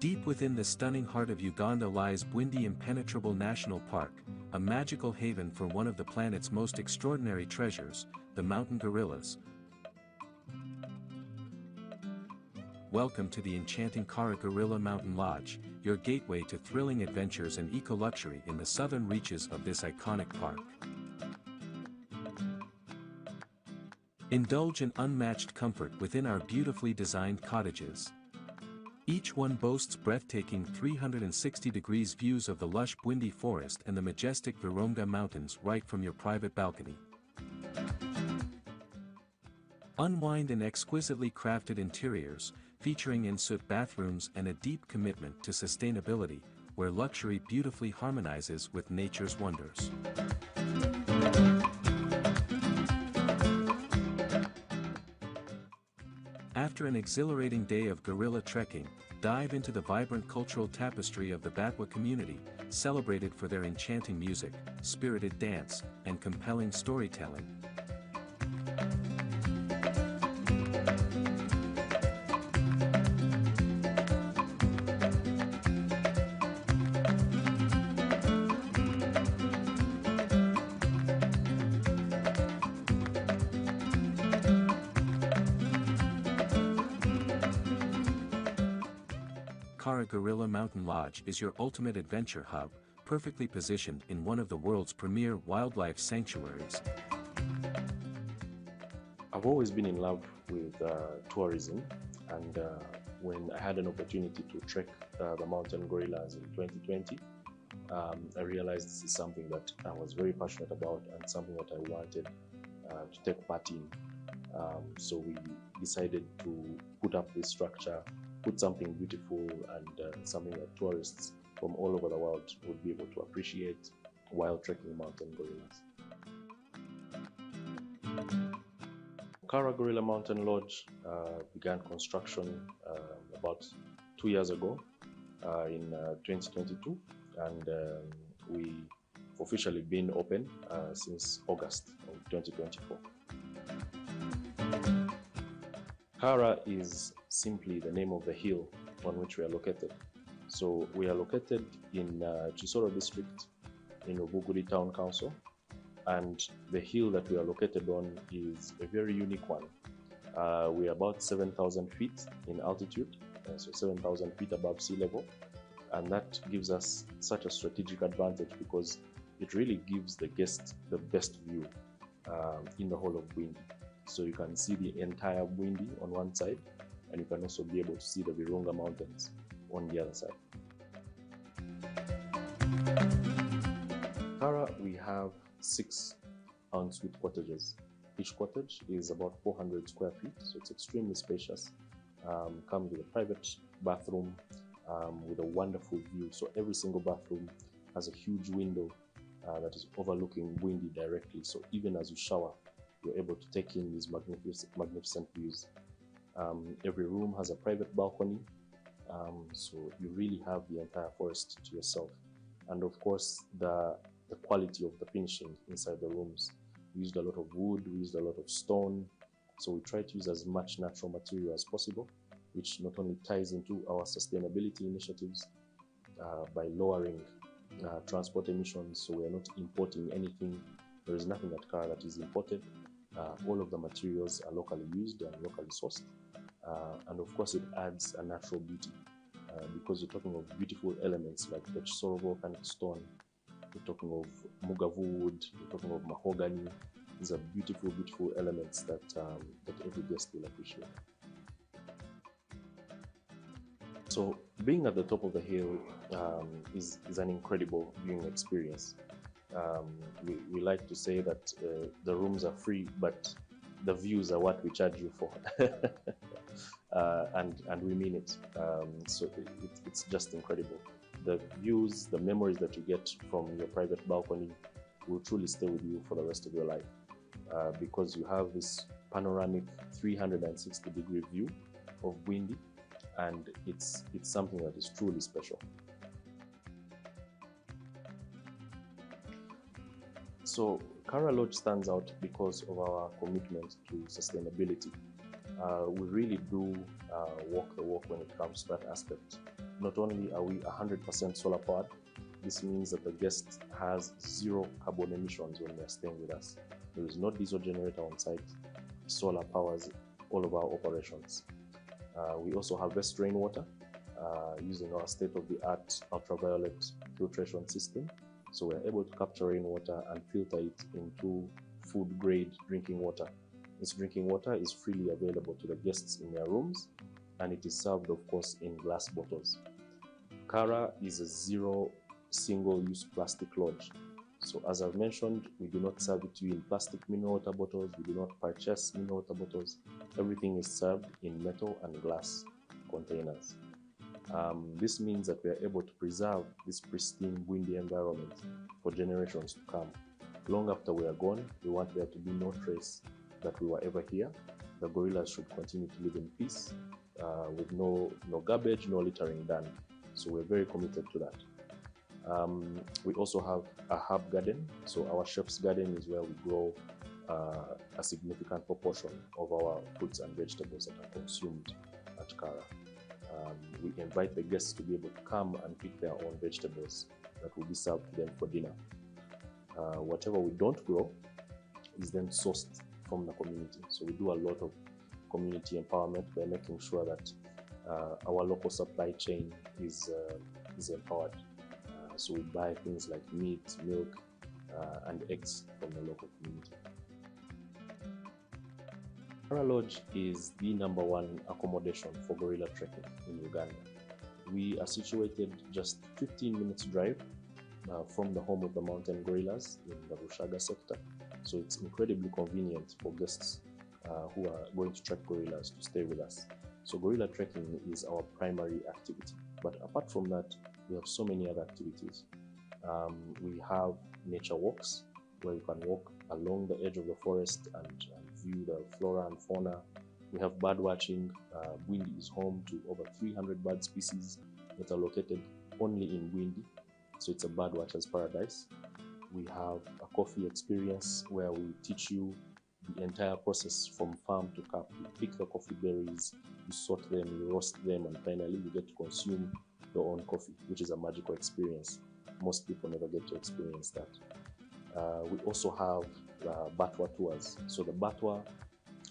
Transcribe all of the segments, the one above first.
Deep within the stunning heart of Uganda lies Bwindi Impenetrable National Park, a magical haven for one of the planet's most extraordinary treasures, the mountain gorillas. Welcome to the enchanting Kaara Gorilla Mountain Lodge, your gateway to thrilling adventures and eco-luxury in the southern reaches of this iconic park. Indulge in unmatched comfort within our beautifully designed cottages. Each one boasts breathtaking 360-degree views of the lush Bwindi Forest and the majestic Virunga Mountains right from your private balcony. Unwind in exquisitely crafted interiors, featuring ensuite bathrooms and a deep commitment to sustainability, where luxury beautifully harmonizes with nature's wonders. After an exhilarating day of gorilla trekking, dive into the vibrant cultural tapestry of the Batwa community, celebrated for their enchanting music, spirited dance, and compelling storytelling. Kaara Gorilla Mountain Lodge is your ultimate adventure hub, perfectly positioned in one of the world's premier wildlife sanctuaries. I've always been in love with tourism, and when I had an opportunity to trek the mountain gorillas in 2020, I realized this is something that I was very passionate about and something that I wanted to take part in. So we decided to put up this structure, put something beautiful and something that tourists from all over the world would be able to appreciate while trekking mountain gorillas. Kaara Gorilla Mountain Lodge began construction about 2 years ago in 2022, and we've officially been open since August of 2024. Kaara is simply the name of the hill on which we are located. So we are located in Chisoro district in Obuguri Town Council, and the hill that we are located on is a very unique one. We are about 7,000 feet in altitude, so 7,000 feet above sea level, and that gives us such a strategic advantage because it really gives the guest the best view in the whole of Bwindi. So you can see the entire Bwindi on one side, and you can also be able to see the Virunga Mountains on the other side. Kaara, we have 6 ensuite cottages. Each cottage is about 400 square feet, so it's extremely spacious. Comes with a private bathroom with a wonderful view. So every single bathroom has a huge window that is overlooking Bwindi directly. So even as you shower, you're able to take in these magnificent views. Every room has a private balcony, so you really have the entire forest to yourself. And of course, the quality of the finishing inside the rooms. We used a lot of wood, we used a lot of stone, so we try to use as much natural material as possible, which not only ties into our sustainability initiatives by lowering transport emissions, so we are not importing anything. There is nothing at Kaara that is imported. All of the materials are locally used and locally sourced, and of course it adds a natural beauty because you're talking of beautiful elements like the Chisoro volcanic stone, you're talking of mugavu wood, you're talking of mahogany. These are beautiful, beautiful elements that every guest will appreciate. So being at the top of the hill is an incredible viewing experience. We like to say that the rooms are free, but the views are what we charge you for. And we mean it. So it's just incredible. The views, the memories that you get from your private balcony will truly stay with you for the rest of your life because you have this panoramic 360-degree view of Bwindi, and it's something that is truly special. So Kaara Lodge stands out because of our commitment to sustainability. We really do walk the walk when it comes to that aspect. Not only are we 100% solar powered, this means that the guest has zero carbon emissions when they're staying with us. There is no diesel generator on site. Solar powers all of our operations. We also harvest rainwater using our state-of-the-art ultraviolet filtration system. So we're able to capture rainwater and filter it into food-grade drinking water. This drinking water is freely available to the guests in their rooms, and it is served, of course, in glass bottles. Kaara is a zero single-use plastic lodge. So as I've mentioned, we do not serve it to you in plastic mineral water bottles. We do not purchase mineral water bottles. Everything is served in metal and glass containers. This means that we are able to preserve this pristine Bwindi environment for generations to come. Long after we are gone, we want there to be no trace that we were ever here. The gorillas should continue to live in peace with no garbage, no littering done. So we're very committed to that. We also have a herb garden. So our chef's garden is where we grow a significant proportion of our fruits and vegetables that are consumed at Kaara. We invite the guests to be able to come and pick their own vegetables that will be served to them for dinner. Whatever we don't grow is then sourced from the community. So we do a lot of community empowerment by making sure that our local supply chain is empowered. So we buy things like meat, milk, and eggs from the local community. Kaara Lodge is the #1 accommodation for gorilla trekking in Uganda. We are situated just 15 minutes drive from the home of the mountain gorillas in the Rushaga sector. So it's incredibly convenient for guests who are going to trek gorillas to stay with us. So gorilla trekking is our primary activity. But apart from that, we have so many other activities. We have nature walks where you can walk along the edge of the forest and view the flora and fauna. We have bird watching. Bwindi is home to over 300 bird species that are located only in Bwindi. So it's a bird watcher's paradise. We have a coffee experience where we teach you the entire process from farm to cup. You pick the coffee berries, you sort them, you roast them, and finally you get to consume your own coffee, which is a magical experience. Most people never get to experience that. We also have Batwa tours. So the Batwa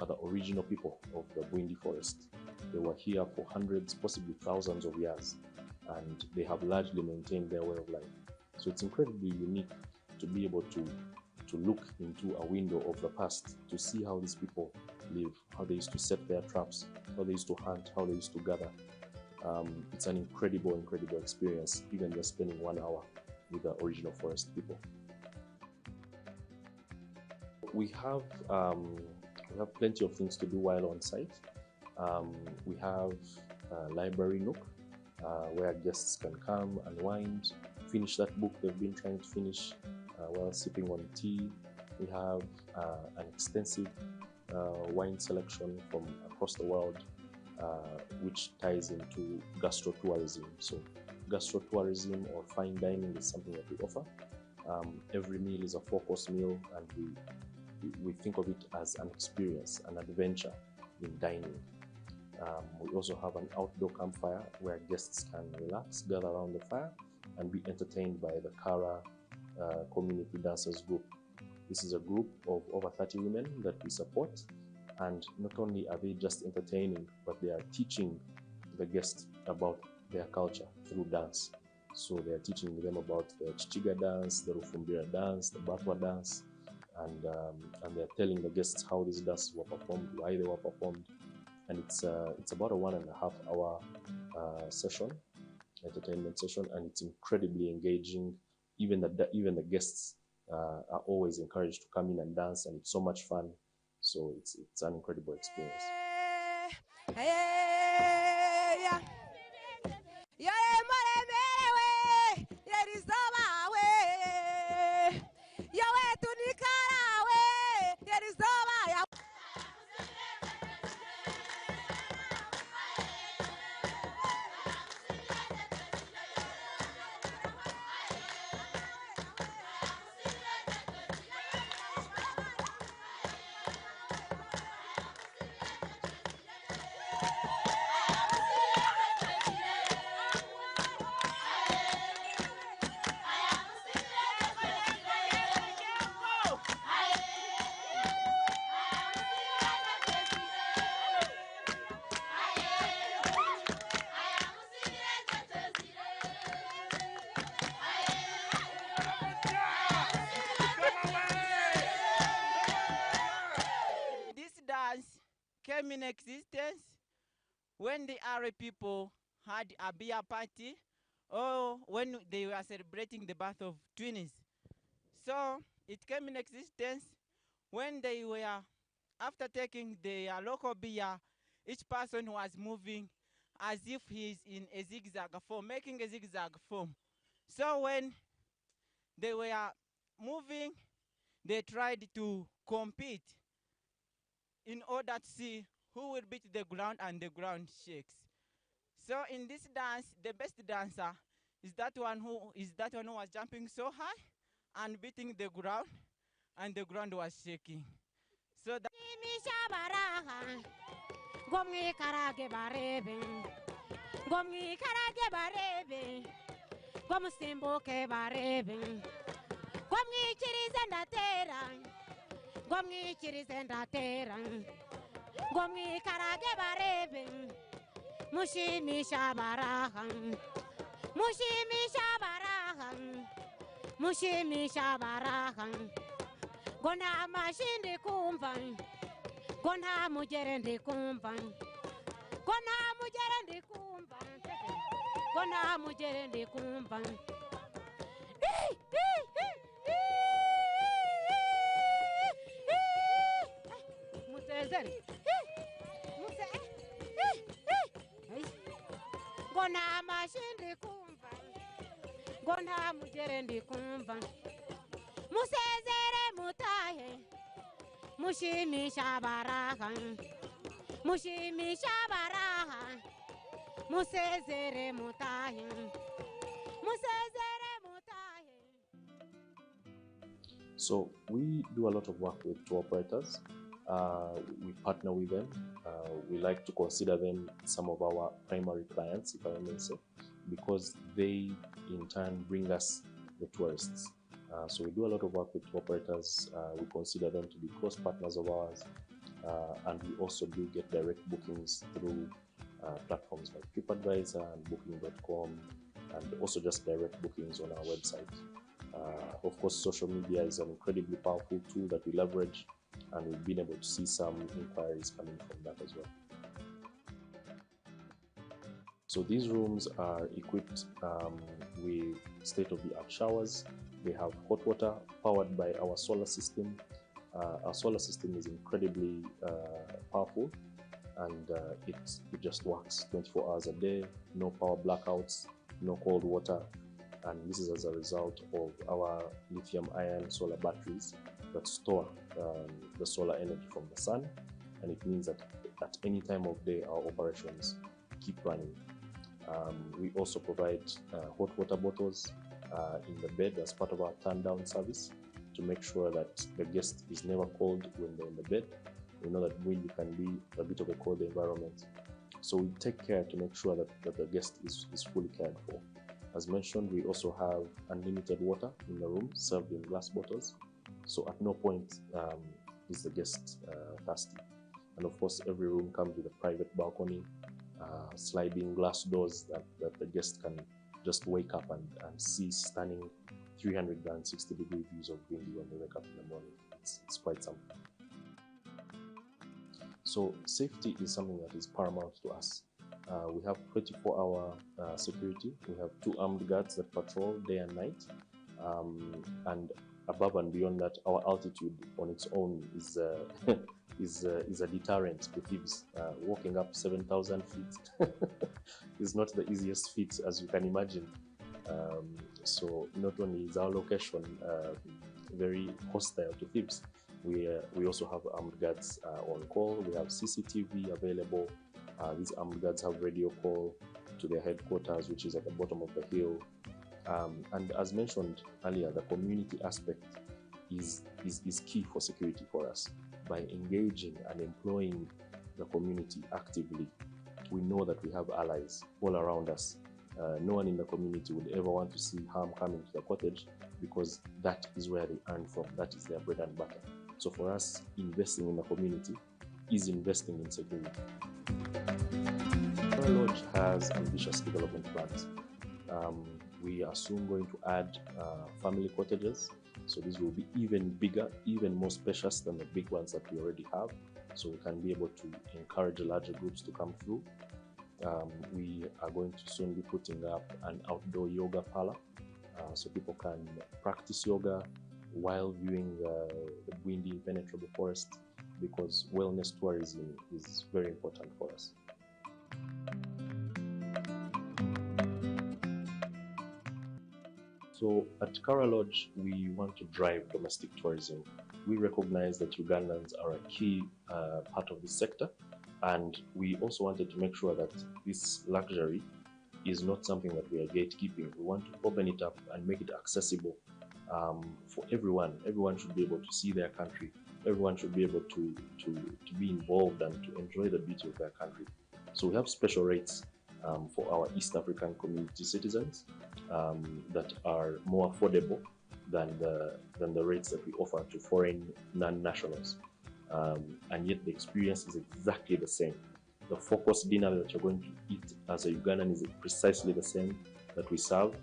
are the original people of the Bwindi Forest. They were here for hundreds, possibly thousands of years, and they have largely maintained their way of life. So it's incredibly unique to be able to look into a window of the past to see how these people live, how they used to set their traps, how they used to hunt, how they used to gather. It's an incredible experience, even just spending 1 hour with the original forest people. We have plenty of things to do while on site. We have a library nook where guests can come, unwind, finish that book they've been trying to finish while sipping on tea. We have an extensive wine selection from across the world, which ties into gastro-tourism. So gastro-tourism or fine dining is something that we offer. Every meal is a 4-course meal, and we think of it as an experience, an adventure in dining. We also have an outdoor campfire where guests can relax, gather around the fire, and be entertained by the Kaara Community Dancers Group. This is a group of over 30 women that we support, and not only are they just entertaining, but they are teaching the guests about their culture through dance. So they are teaching them about the Chichiga dance, the Rufumbira dance, the Batwa dance, and they're telling the guests how these dances were performed, why they were performed. And it's about a 1.5 hour entertainment session, and it's incredibly engaging. Even the guests are always encouraged to come in and dance, and it's so much fun. So it's an incredible experience. dance came in existence when the Ari people had a beer party or when they were celebrating the birth of twins. So it came in existence when they were, after taking their local beer, each person was moving as if he's in a zigzag form, making a zigzag form. So when they were moving, they tried to compete in order to see who will beat the ground and the ground shakes. So in this dance, the best dancer is that one who was jumping so high and beating the ground, and the ground was shaking. So that Mushimisha barahan, mushimisha barahan. Gona mashindi kumban, gona mujerendi kumban, gona mujerendi kumban, gona mujerendi kumban. Musezeri, gona mashindi kumban, gona mujerendi kumban. Musezere mutahe, mushimisha barahan, mushimisha barahan, musezere mutahe, musezere mutahe. So we do a lot of work with tour operators. We partner with them. We like to consider them some of our primary clients, if I may say, because they in turn bring us the tourists. So we do a lot of work with tour operators. We consider them to be close partners of ours, and we also do get direct bookings through platforms like TripAdvisor and Booking.com, and also just direct bookings on our website. Of course, social media is an incredibly powerful tool that we leverage, and we've been able to see some inquiries coming from that as well. So these rooms are equipped with state-of-the-art showers. They have hot water powered by our solar system. Our solar system is incredibly powerful, and it just works 24 hours a day, no power blackouts, no cold water. And this is as a result of our lithium-ion solar batteries that store the solar energy from the sun, and it means that at any time of day our operations keep running. We also provide hot water bottles in the bed as part of our turn-down service to make sure that the guest is never cold when they're in the bed. We know that Bwindi can be a bit of a cold environment, so we take care to make sure that the guest is fully cared for. As mentioned, we also have unlimited water in the room served in glass bottles, so at no point is the guest thirsty. And of course, every room comes with a private balcony, sliding glass doors that the guest can just wake up and see stunning 360-degree views of Bwindi when they wake up in the morning. It's quite something. So safety is something that is paramount to us. We have 24-hour security. We have 2 armed guards that patrol day and night. And above and beyond that, our altitude on its own is a deterrent to thieves. Walking up 7,000 feet is not the easiest feat, as you can imagine. So not only is our location very hostile to thieves, we also have armed guards on call. We have CCTV available. These armed guards have radio call to their headquarters, which is at the bottom of the hill. And as mentioned earlier, the community aspect is key for security for us. By engaging and employing the community actively, we know that we have allies all around us. No one in the community would ever want to see harm coming to the cottage, because that is where they earn from. That is their bread and butter. So for us, investing in the community is investing in security. Kaara Lodge has ambitious development plans. We are soon going to add family cottages. So these will be even bigger, even more spacious than the big ones that we already have. so we can be able to encourage larger groups to come through. We are going to soon be putting up an outdoor yoga parlor, so people can practice yoga while viewing the Bwindi Impenetrable Forest, because wellness tourism is very important for us. So at Kaara Lodge, we want to drive domestic tourism. We recognize that Ugandans are a key part of this sector, and we also wanted to make sure that this luxury is not something that we are gatekeeping. We want to open it up and make it accessible for everyone. Everyone should be able to see their country. Everyone should be able to be involved and to enjoy the beauty of their country. So we have special rates for our East African community citizens that are more affordable than the rates that we offer to foreign non-nationals. And yet the experience is exactly the same. The focused dinner that you're going to eat as a Ugandan is precisely the same that we serve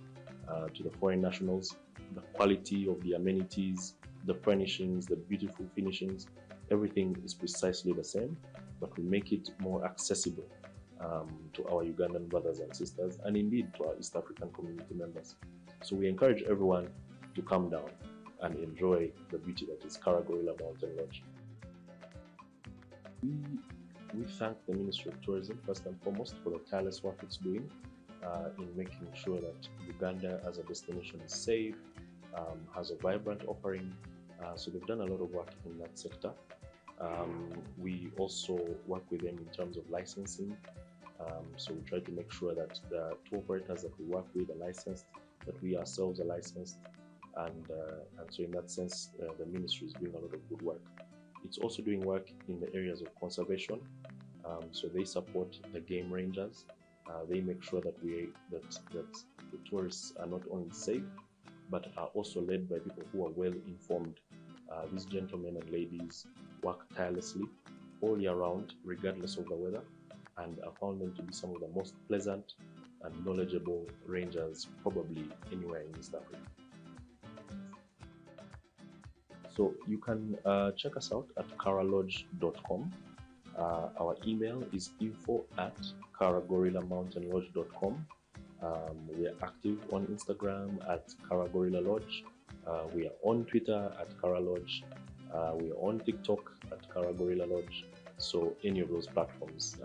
to the foreign nationals. The quality of the amenities, the furnishings, the beautiful finishings, everything is precisely the same, but we make it more accessible to our Ugandan brothers and sisters, and indeed to our East African community members. So we encourage everyone to come down and enjoy the beauty that is Kaara Gorilla Mountain Lodge. We thank the Ministry of Tourism first and foremost for the tireless work it's doing in making sure that Uganda as a destination is safe, has a vibrant offering. So they've done a lot of work in that sector. We also work with them in terms of licensing. So we try to make sure that the tour operators that we work with are licensed, that we ourselves are licensed, and so in that sense, the ministry is doing a lot of good work. It's also doing work in the areas of conservation. So they support the game rangers. They make sure that the tourists are not only safe, but are also led by people who are well informed. These gentlemen and ladies work tirelessly all year round, regardless of the weather, and I found them to be some of the most pleasant and knowledgeable rangers probably anywhere in East Africa. So you can check us out at kaaralodge.com. Our email is info@kaaragorillamountainlodge.com. We are active on Instagram at Kaara Gorilla Lodge. We are on Twitter at Kaara Lodge. We are on TikTok at Kaara Gorilla Lodge. So any of those platforms.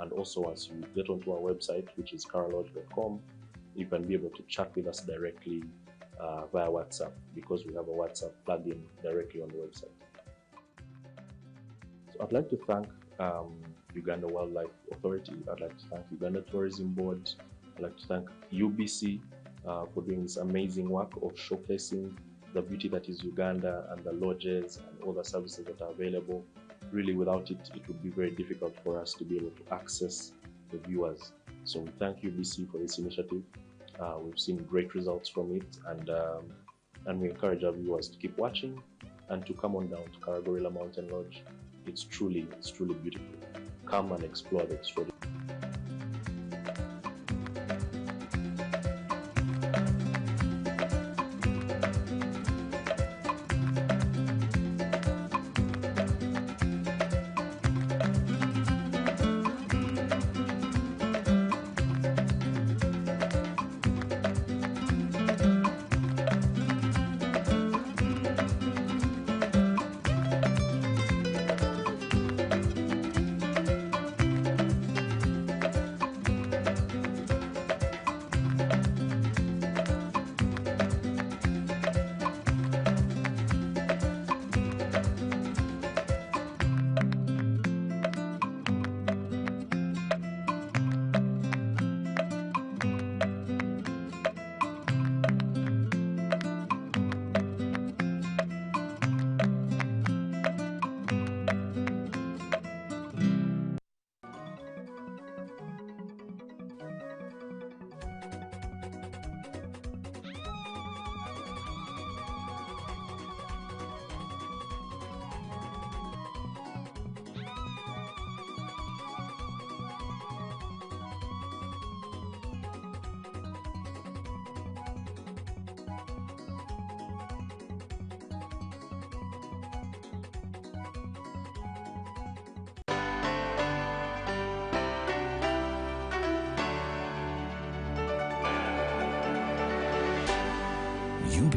And also once you get onto our website, which is kaaralodge.com, you can be able to chat with us directly via WhatsApp, because we have a WhatsApp plugin directly on the website. So I'd like to thank Uganda Wildlife Authority. I'd like to thank Uganda Tourism Board. I'd like to thank UBC for doing this amazing work of showcasing the beauty that is Uganda and the lodges and all the services that are available. Really, without it, it would be very difficult for us to be able to access the viewers. So we thank UBC for this initiative. We've seen great results from it, and we encourage our viewers to keep watching and to come on down to Kaara Gorilla Mountain Lodge. It's truly beautiful. Come and explore the extraordinary.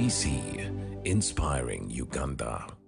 UBC, inspiring Uganda.